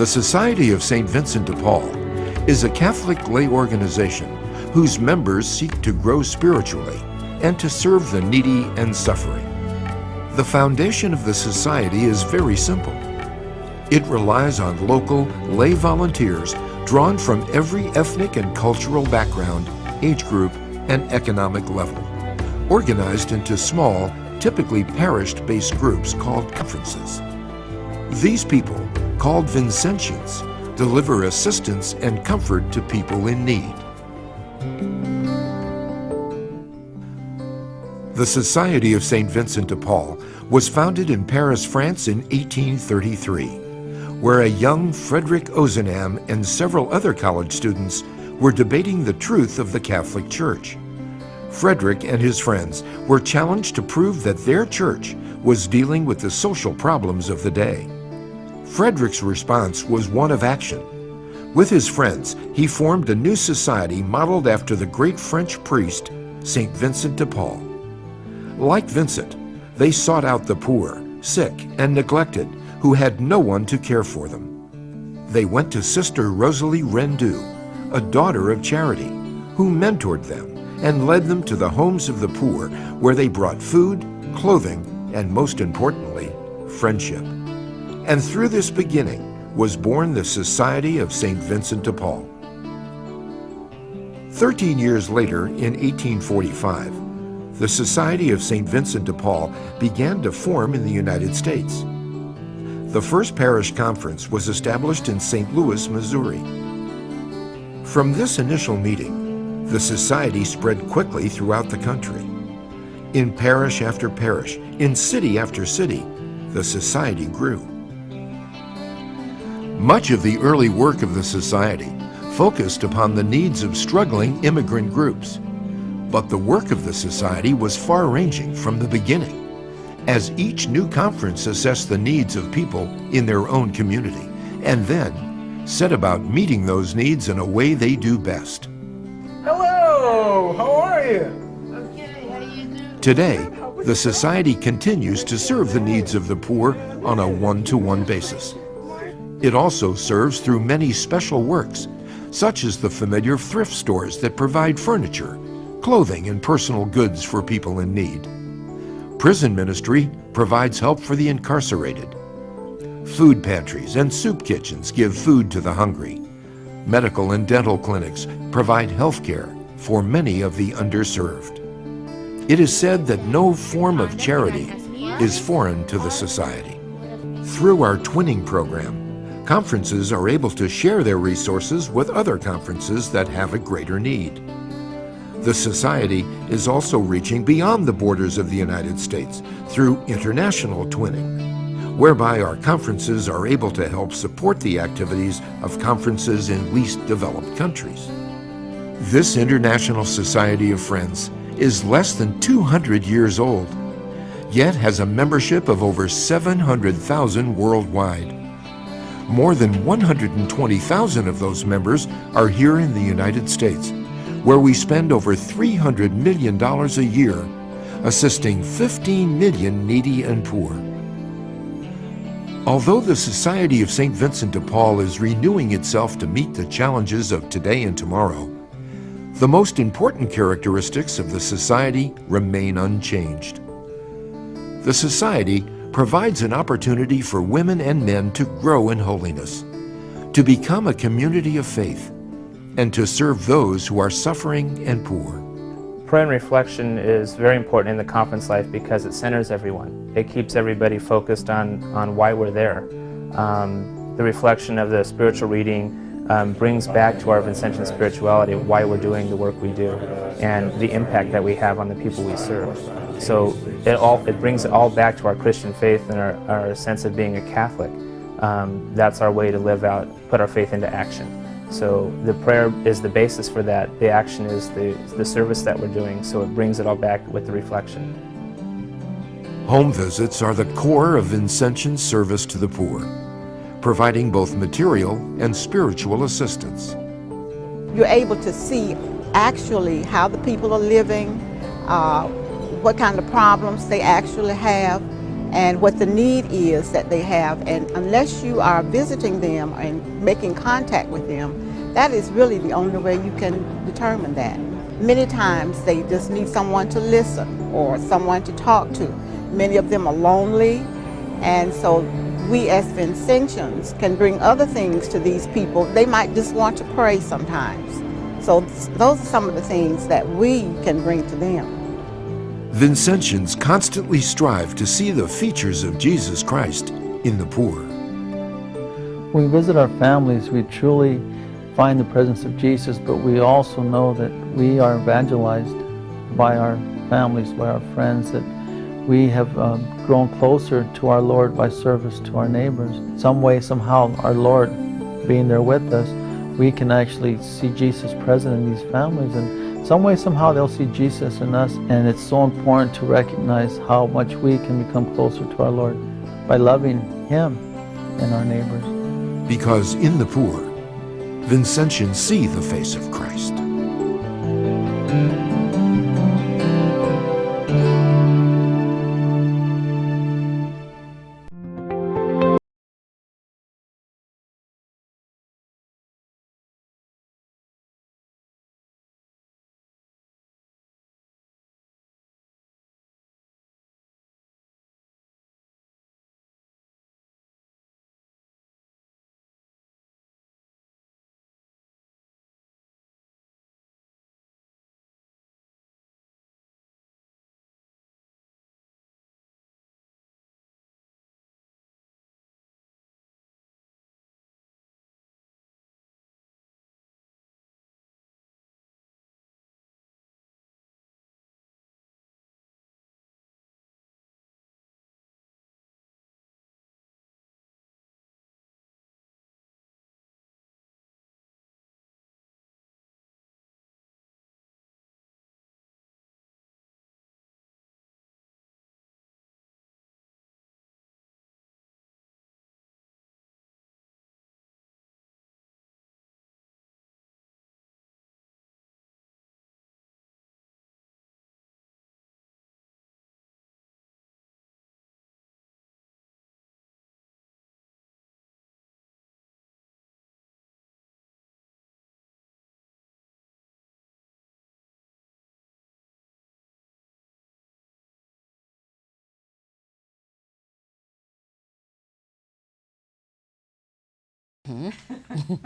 The Society of St. Vincent de Paul is a Catholic lay organization whose members seek to grow spiritually and to serve the needy and suffering. The foundation of the society is very simple. It relies on local lay volunteers drawn from every ethnic and cultural background, age group, and economic level, organized into small, typically parish-based groups called conferences. These people, called Vincentians, deliver assistance and comfort to people in need. The Society of St. Vincent de Paul was founded in Paris, France in 1833, where a young Frederick Ozanam and several other college students were debating the truth of the Catholic Church. Frederick and his friends were challenged to prove that their church was dealing with the social problems of the day. Frederick's response was one of action. With his friends, he formed a new society modeled after the great French priest, St. Vincent de Paul. Like Vincent, they sought out the poor, sick, and neglected who had no one to care for them. They went to Sister Rosalie Rendu, a daughter of charity, who mentored them and led them to the homes of the poor, where they brought food, clothing, and most importantly, friendship. And through this beginning was born the Society of St. Vincent de Paul. 13 years later, in 1845, the Society of St. Vincent de Paul began to form in the United States. The first parish conference was established in St. Louis, Missouri. From this initial meeting, the society spread quickly throughout the country. In parish after parish, in city after city, the society grew. Much of the early work of the society focused upon the needs of struggling immigrant groups. But the work of the society was far-ranging from the beginning, as each new conference assessed the needs of people in their own community, and then set about meeting those needs in a way they do best. Hello, how are you? Okay, how you doing? Today, the society continues to serve the needs of the poor on a one-to-one basis. It also serves through many special works, such as the familiar thrift stores that provide furniture, clothing, and personal goods for people in need. Prison ministry provides help for the incarcerated. Food pantries and soup kitchens give food to the hungry. Medical and dental clinics provide health care for many of the underserved. It is said that no form of charity is foreign to the society. Through our twinning program, conferences are able to share their resources with other conferences that have a greater need. The society is also reaching beyond the borders of the United States through international twinning, whereby our conferences are able to help support the activities of conferences in least developed countries. This International Society of Friends is less than 200 years old, yet has a membership of over 700,000 worldwide. More than 120,000 of those members are here in the United States, where we spend over $300 million a year assisting 15 million needy and poor. Although the Society of St. Vincent de Paul is renewing itself to meet the challenges of today and tomorrow, the most important characteristics of the society remain unchanged. The society provides an opportunity for women and men to grow in holiness, to become a community of faith, and to serve those who are suffering and poor. Prayer and reflection is very important in the conference life because it centers everyone. It keeps everybody focused on why we're there. The reflection of the spiritual reading brings back to our Vincentian spirituality why we're doing the work we do and the impact that we have on the people we serve. So it brings it all back to our Christian faith and our sense of being a Catholic. That's our way to live out, put our faith into action. So the prayer is the basis for that. The action is the service that we're doing, so it brings it all back with the reflection. Home visits are the core of Vincentian service to the poor, providing both material and spiritual assistance. You're able to see actually how the people are living, what kind of problems they actually have, and what the need is that they have. And unless you are visiting them and making contact with them, that is really the only way you can determine that. Many times they just need someone to listen or someone to talk to. Many of them are lonely, and so we as Vincentians can bring other things to these people. They might just want to pray sometimes. So those are some of the things that we can bring to them. Vincentians constantly strive to see the features of Jesus Christ in the poor. When we visit our families, we truly find the presence of Jesus, but we also know that we are evangelized by our families, by our friends, that we have grown closer to our Lord by service to our neighbors. Some way, somehow, our Lord being there with us, we can actually see Jesus present in these families, and some way, somehow, they'll see Jesus in us. And it's so important to recognize how much we can become closer to our Lord by loving Him and our neighbors. Because in the poor, Vincentians see the face of Christ.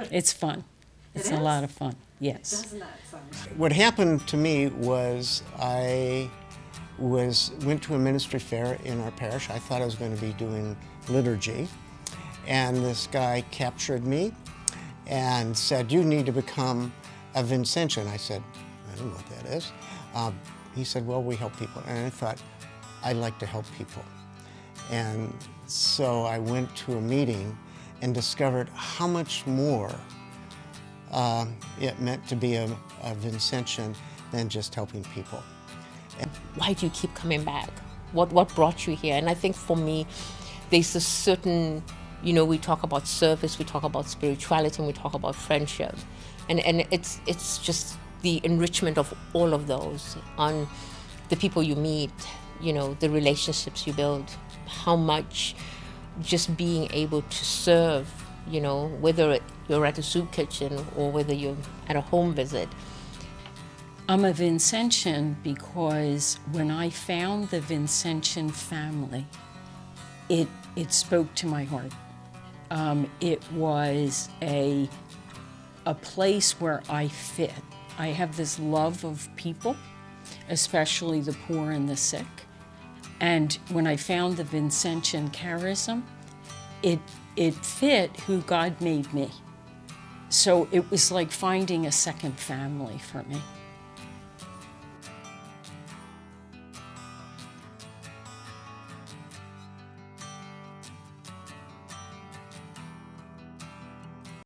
It's fun. It's a lot of fun, yes. What happened to me was I went to a ministry fair in our parish. I thought I was going to be doing liturgy, and this guy captured me and said, "You need to become a Vincentian." I said, "I don't know what that is." He said, "Well, we help people." And I thought, I'd like to help people. And so I went to a meeting and discovered how much more it meant to be a Vincentian than just helping people. Why do you keep coming back? What brought you here? And I think for me, there's a certain, we talk about service, we talk about spirituality, and we talk about friendship. And it's just the enrichment of all of those on the people you meet, the relationships you build, how much just being able to serve, whether you're at a soup kitchen or whether you're at a home visit. I'm a Vincentian because when I found the Vincentian family, it spoke to my heart. It was a place where I fit. I have this love of people, especially the poor and the sick. And when I found the Vincentian charism, it fit who God made me. So it was like finding a second family for me.